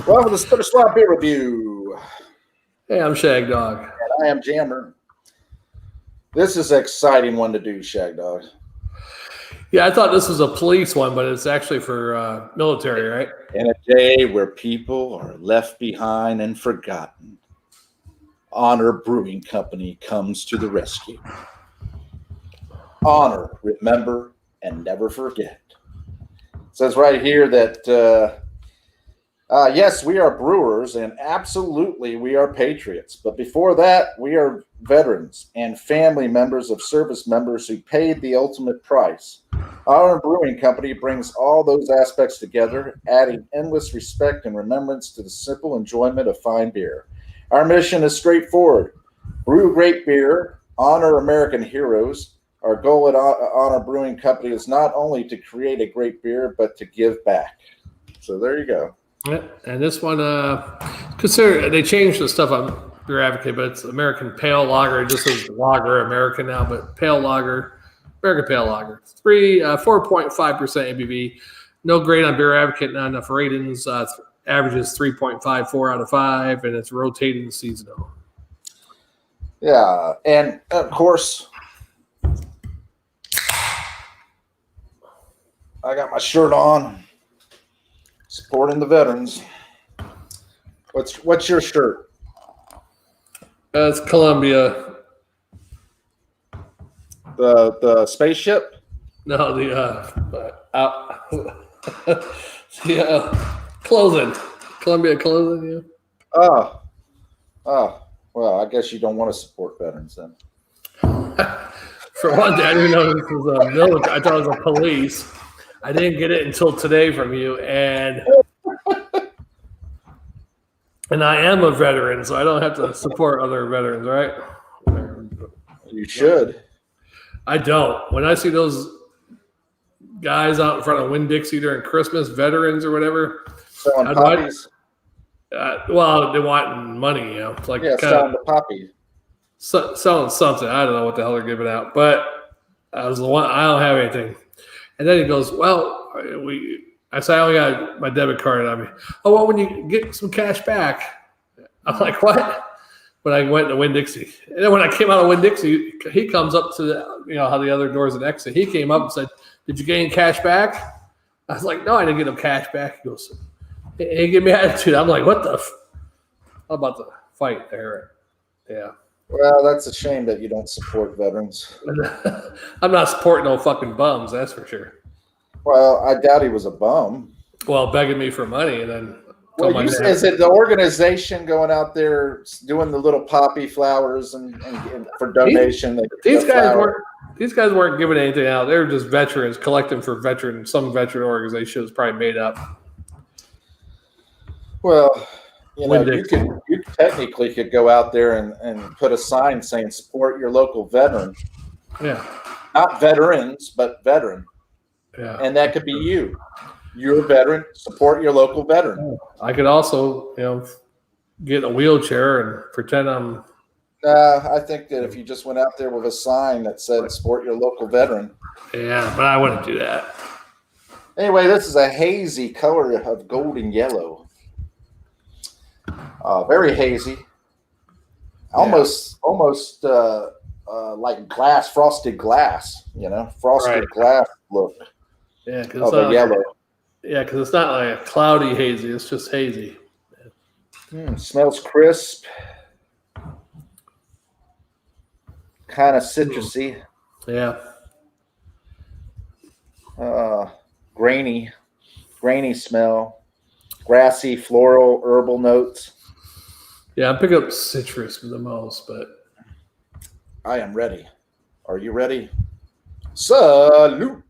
Welcome to the Spitter Swap Beer Review. Hey, I'm Shagdog. And I am Jammer. This is an exciting one to do, Shagdog. Yeah, I thought this was a police one, but it's actually for military, right? In a day where people are left behind and forgotten, Honor Brewing Company comes to the rescue. Honor, remember, and never forget. It says right here that yes, we are brewers, and absolutely we are patriots. But before that, we are veterans and family members of service members who paid the ultimate price. Our Brewing Company brings all those aspects together, adding endless respect and remembrance to the simple enjoyment of fine beer. Our mission is straightforward. Brew great beer, honor American heroes. Our goal at Honor Brewing Company is not only to create a great beer, but to give back. So there you go. Yeah, and this one, consider they changed the stuff on Beer Advocate, but it's American Pale Lager. It just says Lager American now, but Pale Lager, American Pale Lager, 4.5% ABV. No grade on Beer Advocate, not enough ratings. Averages 3.54 out of 5, and it's rotating seasonal. Yeah, and of course, I got my shirt on. Supporting the veterans. What's your shirt? It's Columbia. The spaceship? No, clothing. Columbia clothing. Yeah. Well, I guess you don't want to support veterans then. For one thing, I didn't know this was a military. I thought it was a police. I didn't get it until today from you, and I am a veteran, so I don't have to support other veterans, right? You should. I don't. When I see those guys out in front of Winn-Dixie during Christmas, veterans or whatever, selling poppies. Well, they want money, you know. It's like selling the poppy. Selling something. I don't know what the hell they're giving out, but I was the one. I don't have anything. And then he goes, well, I say, I only got my debit card on me. Oh, well, when you get some cash back. I'm like, what? When I went to Winn-Dixie. And then when I came out of Winn-Dixie, he comes up to how the other doors and exit. He came up and said, did you get any cash back? I was like, no, I didn't get no cash back. He goes, he gave me attitude. I'm like, what the I'm about to fight there. Yeah. Well, that's a shame that you don't support veterans. I'm not supporting no fucking bums, that's for sure. Well, I doubt he was a bum. Well, begging me for money, and then is it the organization going out there doing the little poppy flowers and for donation? These guys weren't giving anything out. They were just veterans collecting for veterans. Some veteran organization was probably made up. Well, you technically could go out there and put a sign saying support your local veteran. Yeah. Not veterans, but veteran. Yeah. And that could be you. You're a veteran, support your local veteran. I could also, get a wheelchair and pretend I'm I think that if you just went out there with a sign that said support your local veteran. Yeah, but I wouldn't do that. Anyway, this is a hazy color of golden yellow. Very hazy, almost like frosted glass, frosted glass look. Yeah, because yellow. Yeah, because it's not like a cloudy hazy; it's just hazy. Smells crisp, kind of citrusy. Yeah. Grainy smell. Grassy, floral, herbal notes. Yeah, I'm picking up citrus the most, but I am ready. Are you ready? Salute.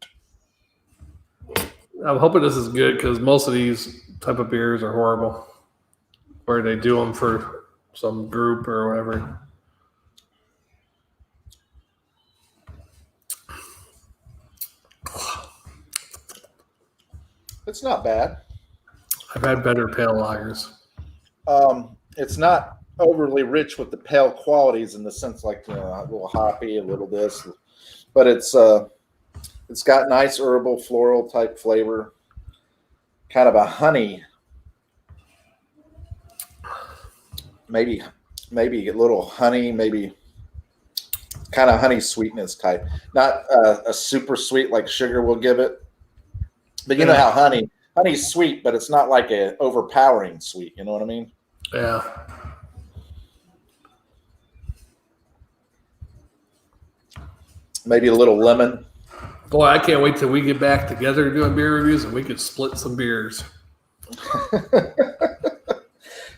I'm hoping this is good because most of these type of beers are horrible, or they do them for some group or whatever. It's not bad. I've had better pale lagers. It's not overly rich with the pale qualities in the sense like a little hoppy, a little this, but it's got nice herbal, floral type flavor, kind of a honey maybe a little honey, maybe kind of honey sweetness type. Not a super sweet like sugar will give it. But you know how honey's sweet, but it's not like a overpowering sweet. You know what I mean? Yeah. Maybe a little lemon. Boy, I can't wait till we get back together doing beer reviews and we could split some beers.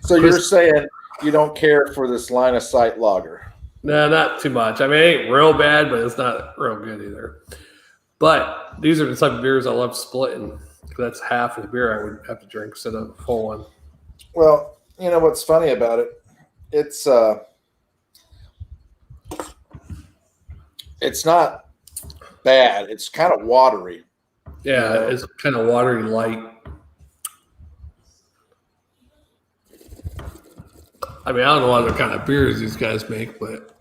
So you're saying you don't care for this line of sight lager? No, not too much. I mean, it ain't real bad, but it's not real good either. But these are the type of beers I love splitting. That's half the beer I would have to drink instead of a full one. Well, you know what's funny about it? It's not bad. It's kind of watery. Yeah, you know? It's kind of watery light. I mean, I don't know what other kind of beers these guys make, but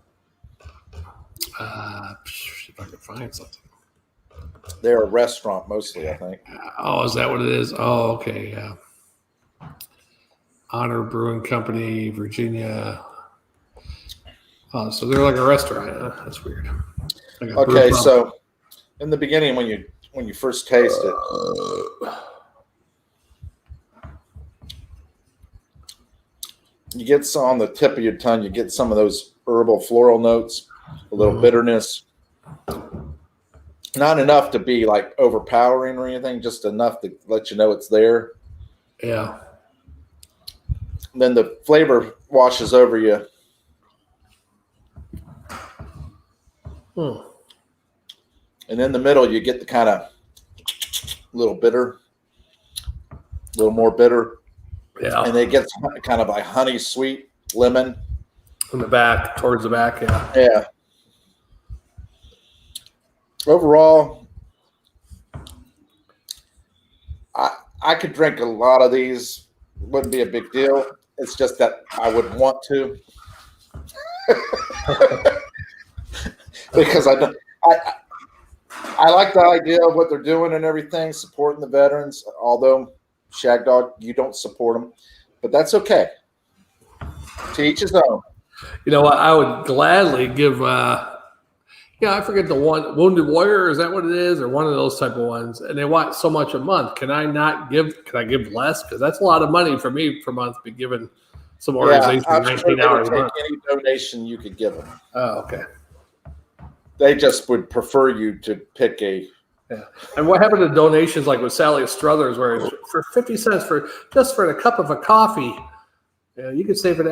if I can find something. They're a restaurant mostly, I think. Oh, is that what it is? Oh, okay, yeah. Honor Brewing Company, Virginia. Oh, so they're like a restaurant. That's weird. Okay, so in the beginning, when you first taste it, you get some on the tip of your tongue. You get some of those herbal floral notes, a little bitterness. Not enough to be like overpowering or anything, just enough to let you know it's there. Yeah. And then the flavor washes over you. And in the middle, you get the kind of little bitter, a little more bitter. Yeah. And it gets kind of like honey sweet, lemon. In the back, towards the back, yeah. Yeah. Overall, I could drink a lot of these. Wouldn't be a big deal. It's just that I would want to. Because I like the idea of what they're doing and everything, supporting the veterans. Although, Shagdog, you don't support them, but that's okay. To each his own. You know what? I would gladly give. I forget the one, Wounded Warrior. Is that what it is, or one of those type of ones? And they want so much a month. Can I not give? Can I give less? Because that's a lot of money for me per month to be given some organization 19 hours a month. Any donation you could give them. Oh, okay. They just would prefer you to pick a. Yeah. And what happened to donations like with Sally Struthers, where it's for 50 cents for a cup of a coffee, you could save an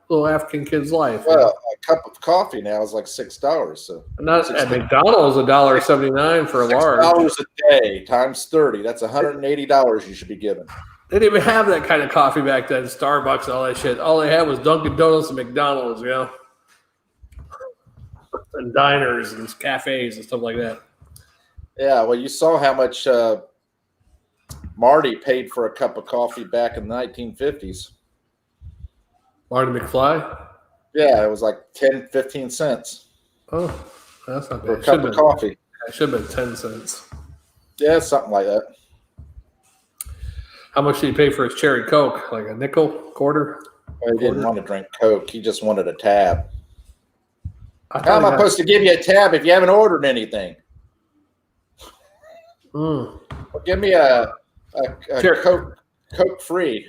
little African kid's life. Well, a cup of coffee now is like $6. So not at McDonald's, $1.79 for a large. $6 a day times 30. That's $180 you should be given. They didn't even have that kind of coffee back then. Starbucks and all that shit. All they had was Dunkin' Donuts and McDonald's, and diners and cafes and stuff like that. Yeah, well, you saw how much Marty paid for a cup of coffee back in the 1950s. Marty McFly? Yeah, it was like 10, 15 cents. Oh, that's not bad. For a cup of coffee. It should have been 10 cents. Yeah, something like that. How much did he pay for his cherry Coke? Like a nickel, quarter? Well, he didn't want to drink Coke. He just wanted a tab. How am I supposed to give you a tab if you haven't ordered anything? Well, give me a Coke free.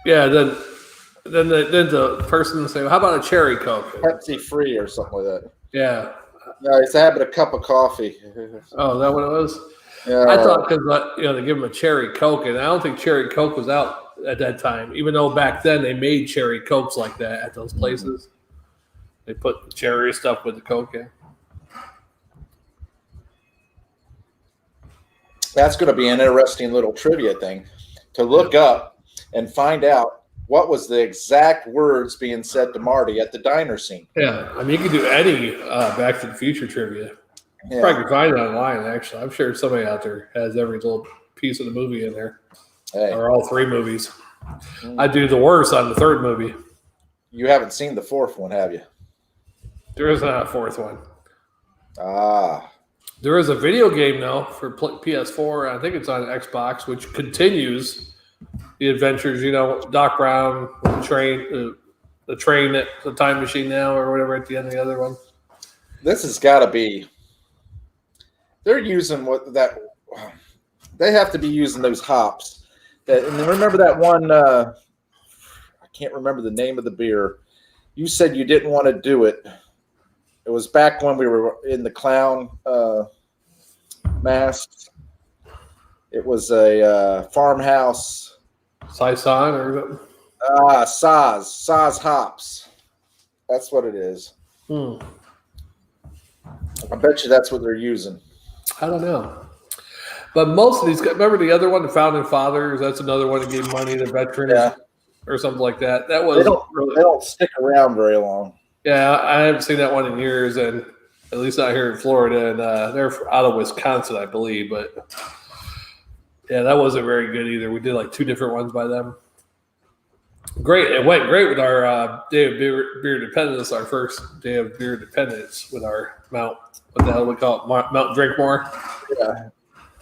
Yeah, then the person will say, well, how about a cherry Coke? Pepsi free or something like that. Yeah. No, he's having a cup of coffee. Oh, is that what it was? Yeah. I thought because they give him a cherry Coke, and I don't think cherry Coke was out at that time. Even though back then they made cherry Cokes like that at those places, they put the cherry stuff with the Coke in. That's going to be an interesting little trivia thing to look up and find out what was the exact words being said to Marty at the diner scene. Yeah, I mean, you could do any Back to the Future trivia. Yeah. Probably can find it online, actually. I'm sure somebody out there has every little piece of the movie in there. Hey. Or all three movies. I do the worst on the third movie. You haven't seen the fourth one, have you? There is not a fourth one. Ah. There is a video game, though, for PS4. I think it's on Xbox, which continues the adventures, Doc Brown, the train, the train, the time machine now, or whatever at the end of the other one. This has got to be. They're using what that. They have to be using those hops. And remember that one. I can't remember the name of the beer. You said you didn't want to do it. It was back when we were in the clown masks. It was a farmhouse. Saison or Saz hops. That's what it is. I bet you that's what they're using. I don't know. But most of these, remember the other one, the Founding Fathers? That's another one that gave money to veterans or something like that. That was they don't stick around very long. Yeah, I haven't seen that one in years, and at least not here in Florida. And they're out of Wisconsin, I believe. But yeah, that wasn't very good either. We did like 2 different ones by them. Great. It went great with our day of beer dependence, our first day of beer dependence with our Mount, what the hell we call it, Mount Drinkmore. Yeah.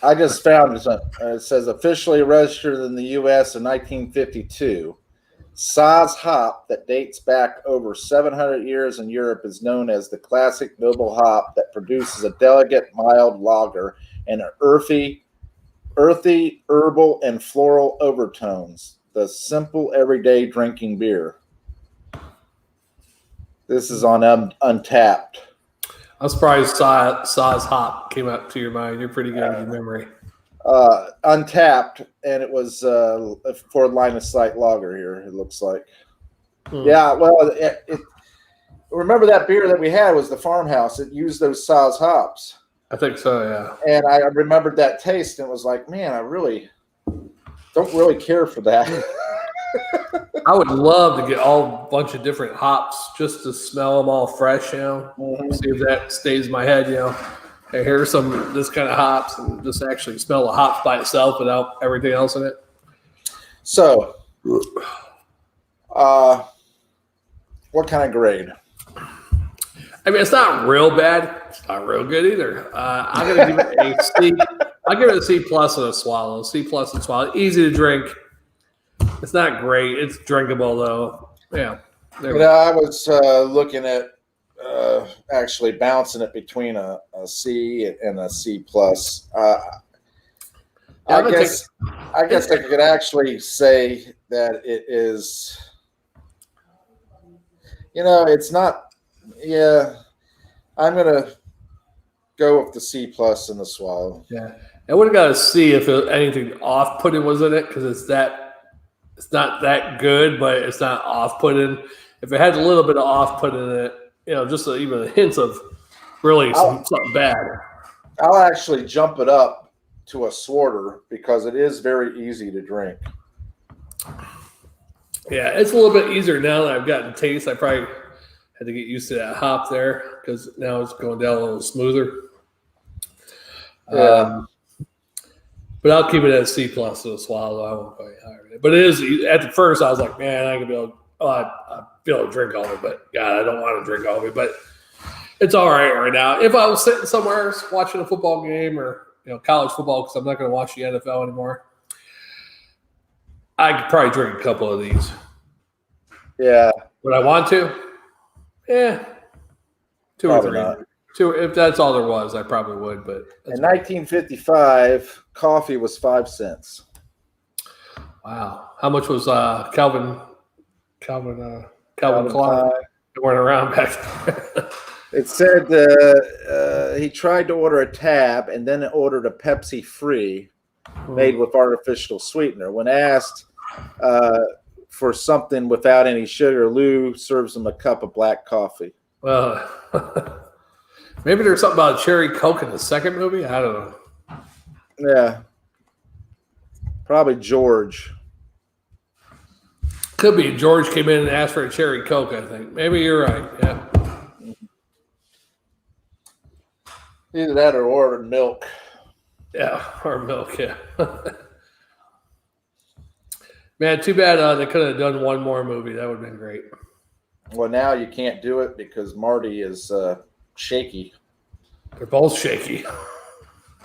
I just found it. It says officially registered in the U.S. in 1952. Saz hop that dates back over 700 years in Europe is known as the classic noble hop that produces a delicate, mild lager and earthy, herbal, and floral overtones. The simple, everyday drinking beer. This is on Untapped. I'm surprised Saz hop came up to your mind. You're pretty good with your memory. Untapped, and it was for line of sight lager here, it looks like. Yeah, well, remember that beer that we had was the farmhouse. It used those Saz hops. I think so, yeah. And I remembered that taste, and it was like, man, I really don't really care for that. I would love to get a bunch of different hops just to smell them all fresh, See if that stays in my head, Hey, here's some this kind of hops, and just actually smell the hops by itself without everything else in it. So, what kind of grade? I mean, it's not real bad. It's not real good either. I'm going to give it a C. I'll give it a C plus and a swallow. C plus and swallow. Easy to drink. It's not great. It's drinkable, though. Yeah. I was looking at actually bouncing it between a C and a C plus. I guess I could actually say that it is. It's not. Yeah, I'm gonna go with the C plus and the swallow. Yeah, I would have got to see if anything off-putting was in it because it's not that good, but it's not off-putting. If it had a little bit of off-putting in it, just even hints of really something bad. I'll actually jump it up to a Swarter because it is very easy to drink. Yeah, it's a little bit easier now that I've gotten taste. I probably had to get used to that hop there because now it's going down a little smoother. Yeah. But I'll keep it at C plus to a swallow. I won't go any higher than it. But it is at the first I was like, man, I could be able. I be able to drink all of it, but God, I don't want to drink all of it. But it's all right now. If I was sitting somewhere watching a football game or college football, because I'm not going to watch the NFL anymore, I could probably drink a couple of these. Yeah. Would I want to? Yeah. 2 Probably or 3. not. 2. If that's all there was, I probably would. But in 1955, coffee was 5 cents. Wow. How much was Calvin Klein? They weren't around back then. It said he tried to order a tab and then ordered a Pepsi free made with artificial sweetener. When asked for something without any sugar, Lou serves him a cup of black coffee. Well, maybe there's something about cherry Coke in the second movie. I don't know. Yeah. Probably George. Could be. George came in and asked for a cherry Coke, I think. Maybe you're right. Yeah. Either that or ordered milk. Yeah, or milk, yeah. Man, too bad they could have done one more movie. That would have been great. Well, now you can't do it because Marty is shaky. They're both shaky.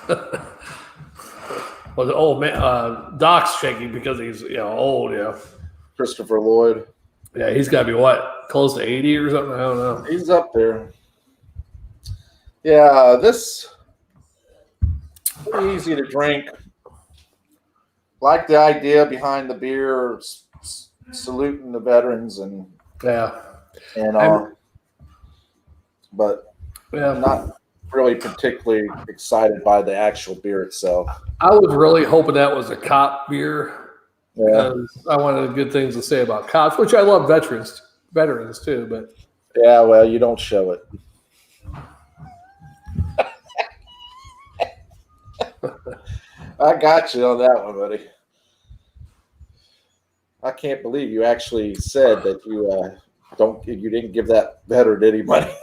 Well, the old man, Doc's shaky because he's old. Yeah. Christopher Lloyd. Yeah, he's got to be what, close to 80 or something? I don't know. He's up there. Yeah, this pretty easy to drink. Like the idea behind the beer, saluting the veterans and but I'm not really particularly excited by the actual beer itself. I was really hoping that was a cop beer. Yeah. Because I wanted good things to say about cops, which I love veterans too. But yeah, well, you don't show it. I got you on that one, buddy. I can't believe you actually said that you didn't give that veteran any money.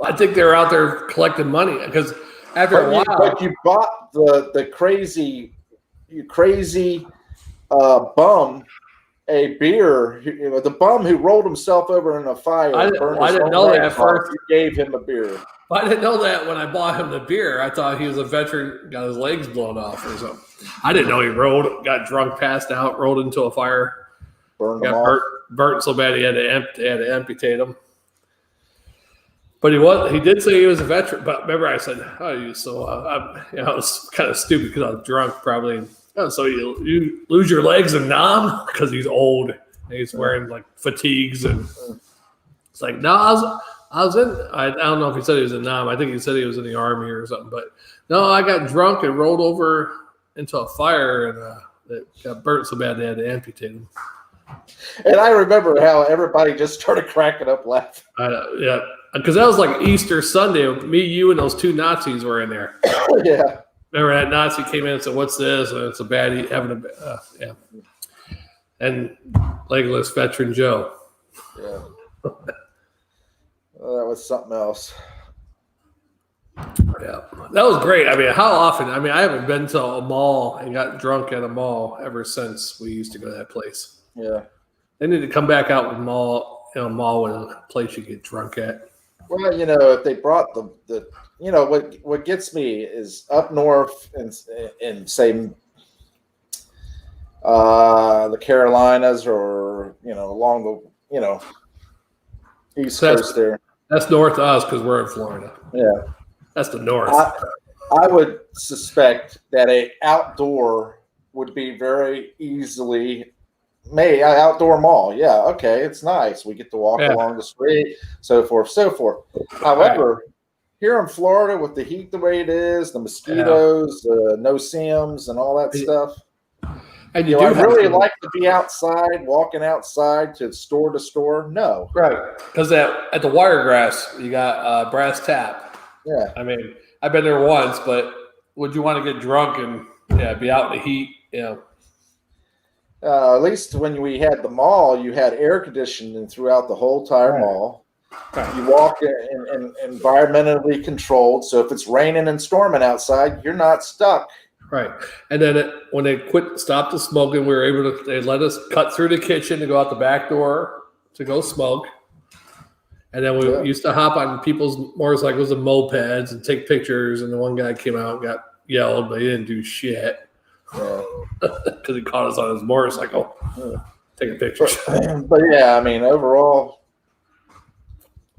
I think they're out there collecting money because after a while, but you bought the crazy bum a beer. The bum who rolled himself over in a fire. I didn't know that at first. You gave him a beer. I didn't know that when I bought him the beer. I thought he was a veteran, got his legs blown off or something. I didn't know he got drunk, passed out, rolled into a fire, got burnt so bad he had to amputate him. But he did say he was a veteran. But remember, I said, "Oh, you so it was kind of stupid because I was drunk, probably." Oh, so you lose your legs in Nam because he's old and he's wearing like fatigues and it's like no, I was in. I don't know if he said he was in Nam. I think he said he was in the army or something. But no, I got drunk and rolled over into a fire and it got burnt so bad they had to amputate him. And I remember how everybody just started cracking up laughing. Yeah, because that was like Easter Sunday. Me, you, and those two Nazis were in there. Yeah. Remember that Nazi came in and said, "What's this?" And it's a baddie having yeah. And legless veteran Joe. Yeah. Well, that was something else. Yeah, that was great. I mean, how often? I mean, I haven't been to a mall and got drunk at a mall ever since we used to go to that place. Yeah. They need to come back out with a mall with a place you get drunk at. Well, if they brought the what gets me is up north in say the Carolinas or along the east coast there. That's north of us because we're in Florida. Yeah, that's the north. I would suspect that a outdoor would be very easily made. Outdoor mall. Yeah, okay, it's nice. We get to walk along the street, so forth, so forth. However, here in Florida, with the heat the way it is, the mosquitoes, no-see-ums, and all that stuff, and I really like to be outside, walking outside to store. No, right? Because at the Wiregrass, you got Brass Tap. Yeah, I mean, I've been there once, but would you want to get drunk and be out in the heat? At least when we had the mall, you had air conditioning throughout the whole entire mall. Right. You walk in environmentally controlled, so if it's raining and storming outside, you're not stuck. Right. And then when they stopped the smoking, we were able to. They let us cut through the kitchen to go out the back door to go smoke. And then we used to hop on people's motorcycles and mopeds and take pictures. And the one guy came out and got yelled, but he didn't do shit. Because he caught us on his motorcycle taking pictures. But yeah, I mean, overall,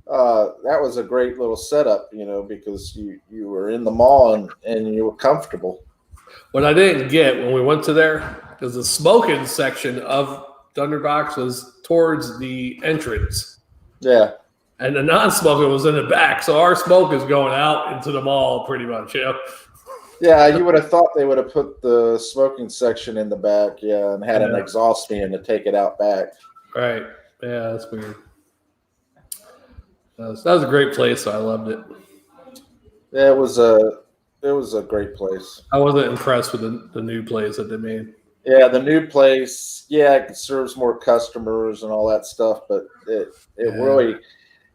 that was a great little setup, because you were in the mall and you were comfortable. What I didn't get when we went to there, because the smoking section of Thunderbox was towards the entrance. Yeah. And the non-smoking was in the back. So our smoke is going out into the mall pretty much, Yeah, you would have thought they would have put the smoking section in the back, and had an exhaust fan to take it out back. Right. Yeah, that's weird. That was a great place. So I loved it. Yeah, it was a great place. I wasn't impressed with the new place that they made. Yeah, the new place, it serves more customers and all that stuff, but it really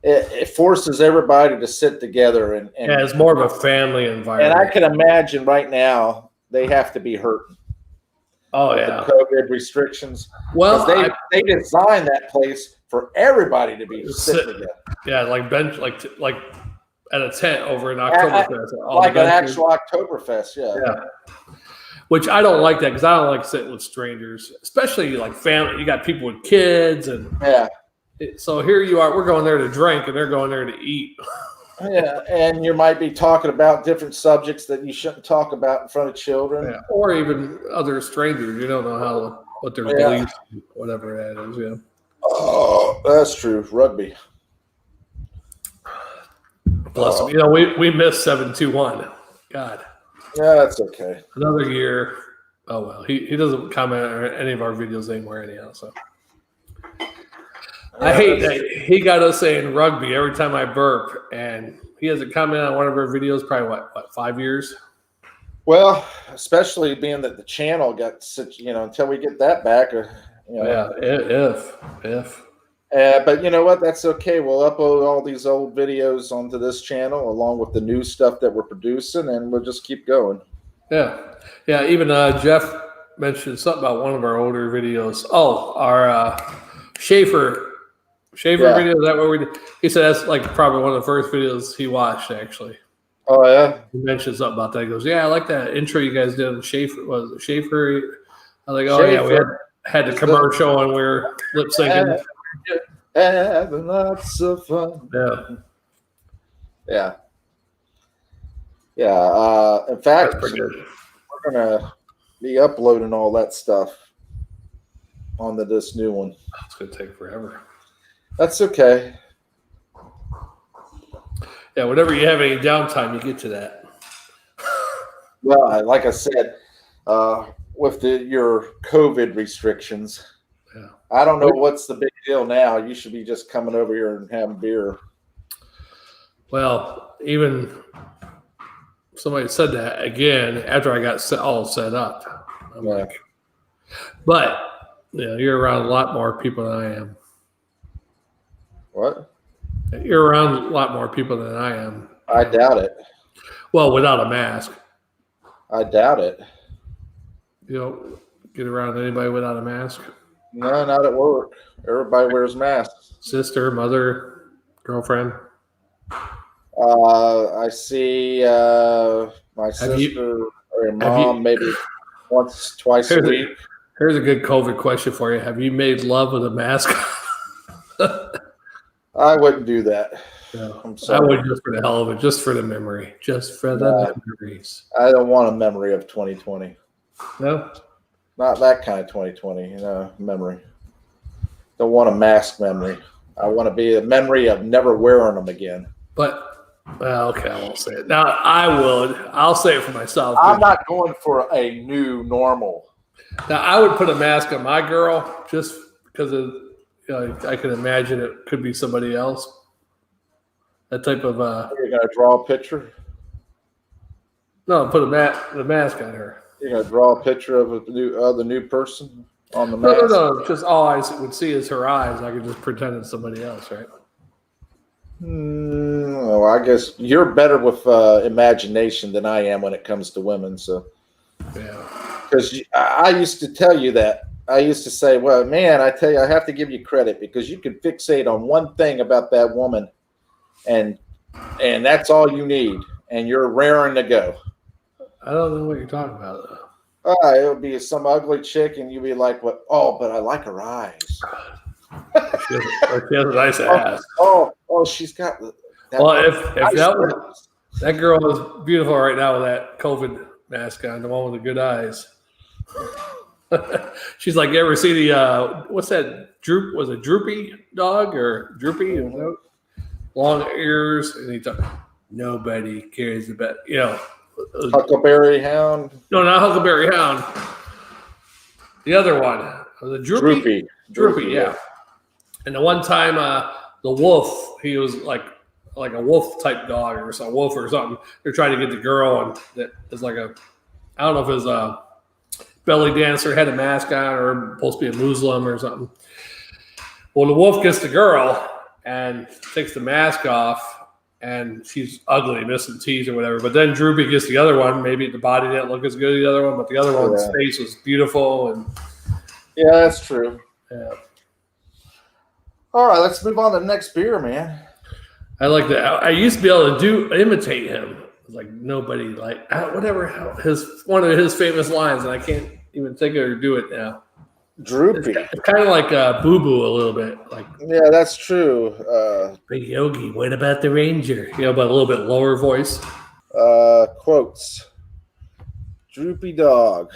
it forces everybody to sit together and it's more of a family environment. And I can imagine right now they have to be hurting. Oh yeah, the COVID restrictions. Well, they designed that place for everybody to be sitting together. Yeah, like bench, like at a tent over in Oktoberfest. Like an actual Oktoberfest. Yeah. which I don't like that because I don't like sitting with strangers, especially like family. You got people with kids, and Yeah. So here you are. We're going there to drink, and they're going there to eat. Yeah, and you might be talking about different subjects that you shouldn't talk about in front of children. Yeah. Or even other strangers. You don't know what their beliefs, whatever that is. Yeah. Oh, that's true. Rugby. Bless him. You know, we missed 7-2-1. God. Yeah, that's okay. Another year. Oh well. He doesn't comment on any of our videos anymore anyhow. So I hate that he got us saying rugby every time I burp, and he hasn't commented on one of our videos probably what 5 years. Well, especially being that the channel got such, until we get that back. Yeah, if. But you know what? That's okay. We'll upload all these old videos onto this channel along with the new stuff that we're producing, and we'll just keep going. Yeah. Even Jeff mentioned something about one of our older videos. Oh, our Schaefer video. Is that what we did? He said that's like probably one of the first videos he watched, actually. Oh, yeah? He mentioned something about that. He goes, yeah, I like that intro you guys did on Schaefer. Was it Schaefer? I was like, oh, yeah, we had the commercial and we were lip syncing. Having lots of fun. Yeah. In fact, That's pretty good. we're going to be uploading all that stuff onto this new one. It's going to take forever. That's okay. Yeah, whenever you have any downtime, you get to that. Well, like I said, with your COVID restrictions, I don't know what's the big deal now. You should be just coming over here and having beer. Well, even somebody said that again after I got all set up. I'm like, but you're around a lot more people than I am. What? You're around a lot more people than I am. I doubt it. Well, without a mask. I doubt it. You don't get around anybody without a mask? No, not at work. Everybody wears masks. Sister, mother, girlfriend? I see my sister or your mom maybe once, twice a week. Here's a good COVID question for you. Have you made love with a mask? I wouldn't do that. No, I'm sorry. I would just for the hell of it, just for the memory. Just for the memories. I don't want a memory of 2020. No? Not that kind of 2020, memory. Don't want a mask memory. I want to be a memory of never wearing them again. But, okay, I won't say it. Now, I'll say it for myself. I'm not going for a new normal. Now, I would put a mask on my girl just because of, I can imagine it could be somebody else. That type of. You're going to draw a picture? No, put the mask on her. You're going to draw a picture of the new person on the mask? No. Just all I would see is her eyes. I could just pretend it's somebody else, right? Well, I guess you're better with imagination than I am when it comes to women. So, yeah. Because I used to tell you that. I used to say, well, man, I tell you, I have to give you credit because you can fixate on one thing about that woman, and that's all you need, and you're raring to go. I don't know what you're talking about, though. It would be some ugly chick, and you'd be like, "What? Oh, but I like her eyes. She has a nice ass. Oh, she's got." If that girl is beautiful right now with that COVID mask on, the one with the good eyes. She's like, you ever see the what's that? Was it Droopy dog or Droopy? Long ears, and he talks. Nobody cares about Huckleberry Hound. No, not Huckleberry Hound. The other one was it Droopy? Droopy, yeah. And the one time, the wolf, he was like a wolf type dog or some wolf or something. They're trying to get the girl, and that is like I don't know if it was a belly dancer, had a mask on, or supposed to be a Muslim or something. Well, the wolf gets the girl and takes the mask off, and she's ugly, missing teeth or whatever. But then Droopy gets the other one. Maybe the body didn't look as good as the other one, but the other one's face was beautiful. And yeah, that's true. Yeah. All right, let's move on to the next beer, man. I like that. I used to be able to imitate him. was like nobody like whatever one of his famous lines, and I can't even think of or do it now. Droopy. It's kind of like Boo Boo a little bit. Like, yeah, that's true. Big Yogi, what about the Ranger? But a little bit lower voice. Quotes. Droopy dog.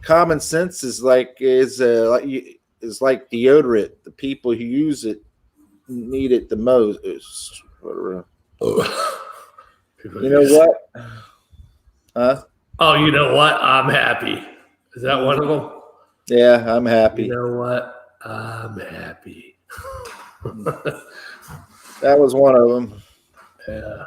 Common sense is like deodorant. The people who use it need it the most. You know what? Huh? Oh, you know what? I'm happy. Is that one of them? Yeah, I'm happy. You know what? I'm happy. That was one of them. Yeah.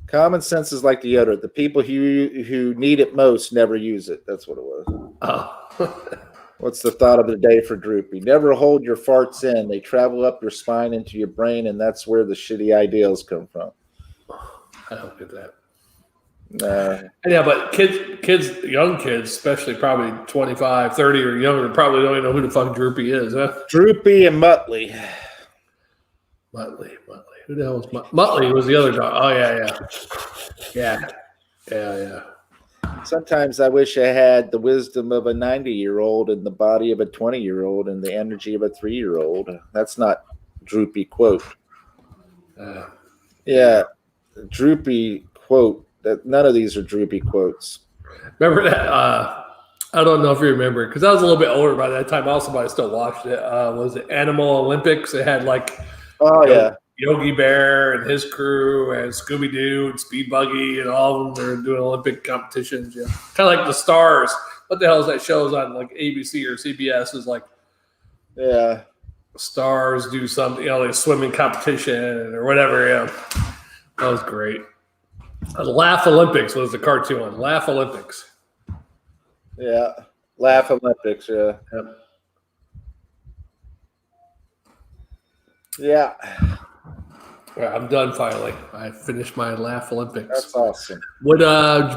Common sense is like deodorant. The people who need it most never use it. That's what it was. Oh. What's the thought of the day for Droopy? Never hold your farts in. They travel up your spine into your brain, and that's where the shitty ideals come from. I don't get that. Nah. Yeah, but kids, young kids, especially probably 25, 30 or younger, probably don't even know who the fuck Droopy is, huh? Droopy and Muttley. Muttley. Who the hell was Muttley? Was the other dog. Oh, yeah. Sometimes I wish I had the wisdom of a 90-year-old and the body of a 20-year-old and the energy of a 3-year-old. That's not Droopy quote. Yeah, Droopy quote. That none of these are Droopy quotes. Remember that? I don't know if you remember because I was a little bit older by that time. Also, but I still watched it. Was it Animal Olympics? It had like, Yogi Bear and his crew and Scooby Doo and Speed Buggy and all of them. They're doing Olympic competitions. Yeah, kind of like the Stars. What the hell is that shows on like ABC or CBS? Is like, yeah, Stars do something, like swimming competition or whatever. Yeah, that was great. Laugh Olympics was the cartoon. Laugh Olympics. Yeah. Laugh Olympics. Yeah. Yep. Yeah. Right, I'm done finally. I finished my Laugh Olympics. That's awesome. Would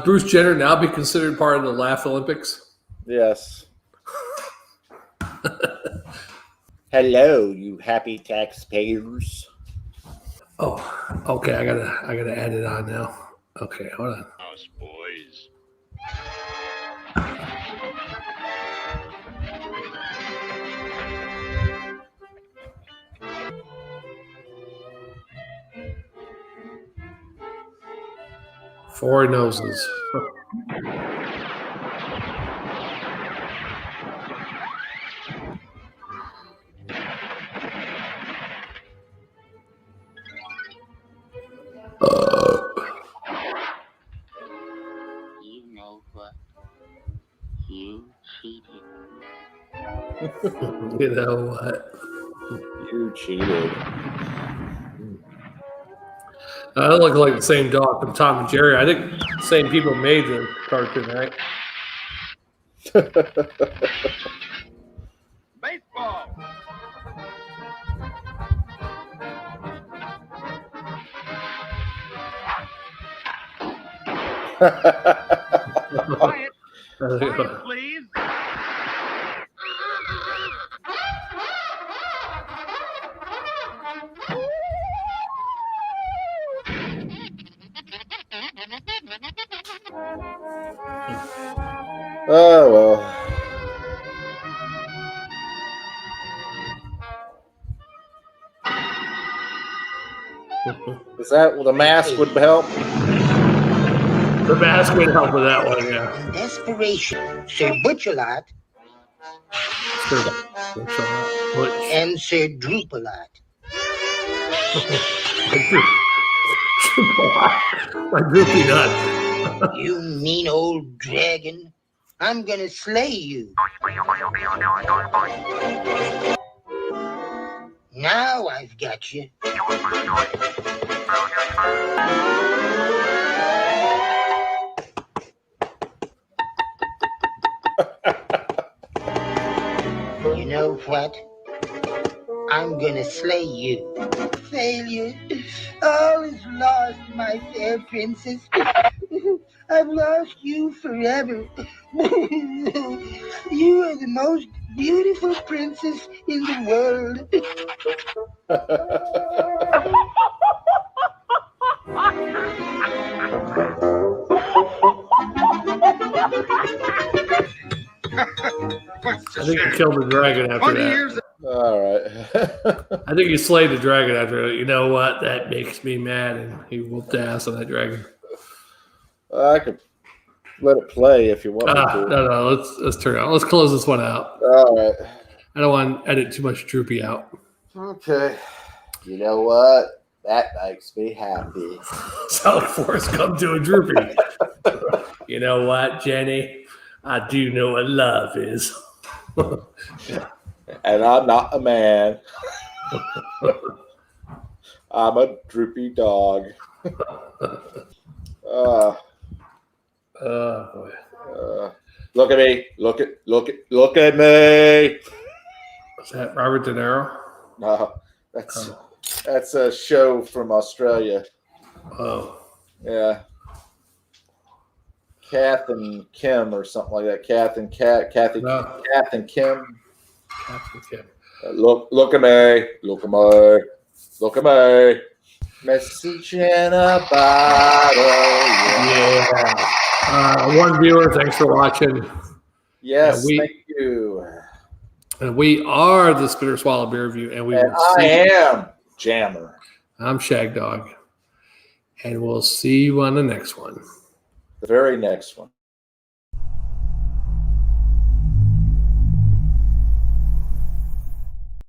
Bruce Jenner now be considered part of the Laugh Olympics? Yes. Hello, you happy taxpayers. Oh, okay. I gotta add it on now. Okay, hold on. House boys. Four noses. You know what? You cheated. You know what? You cheated. I don't look like the same dog from Tom and Jerry. I think the same people made the cartoon, right? Baseball. Quiet. Quiet, please. Oh, well. Is that the mask would help? The mask would help with that one, yeah. Desperation. Sir Butch-a-lot Butch. and Sir Droop-a-lot. My droopy nut. You mean old dragon. I'm gonna slay you. Now I've got you. You know what? I'm gonna slay you. Failure. All is lost, my fair princess. I've lost you forever. You are the most beautiful princess in the world. I think you killed the dragon after 20 that. years. All right. I think you slayed the dragon after that. You know what? That makes me mad. And he whooped ass on that dragon. I could let it play if you want me to. No. Let's turn it out. Let's close this one out. All right. I don't want to edit too much droopy out. Okay. You know what? That makes me happy. So Forrest Gump to a droopy. You know what, Jenny? I do know what love is. And I'm not a man. I'm a droopy dog. Boy. Look at me. Look at me. Is that Robert De Niro? No, that's a show from Australia. Oh. Yeah. Kath and Kim or something like that. Kath and Kim. Captain Kim. Look at me. Look at me. Message in a bottle. Yeah. One viewer, thanks for watching. Yes, Yeah, thank you. And we are the Spitter Swallow Beer Review, and I am Jammer. I'm Shagdog, and we'll see you on the next one. The very next one.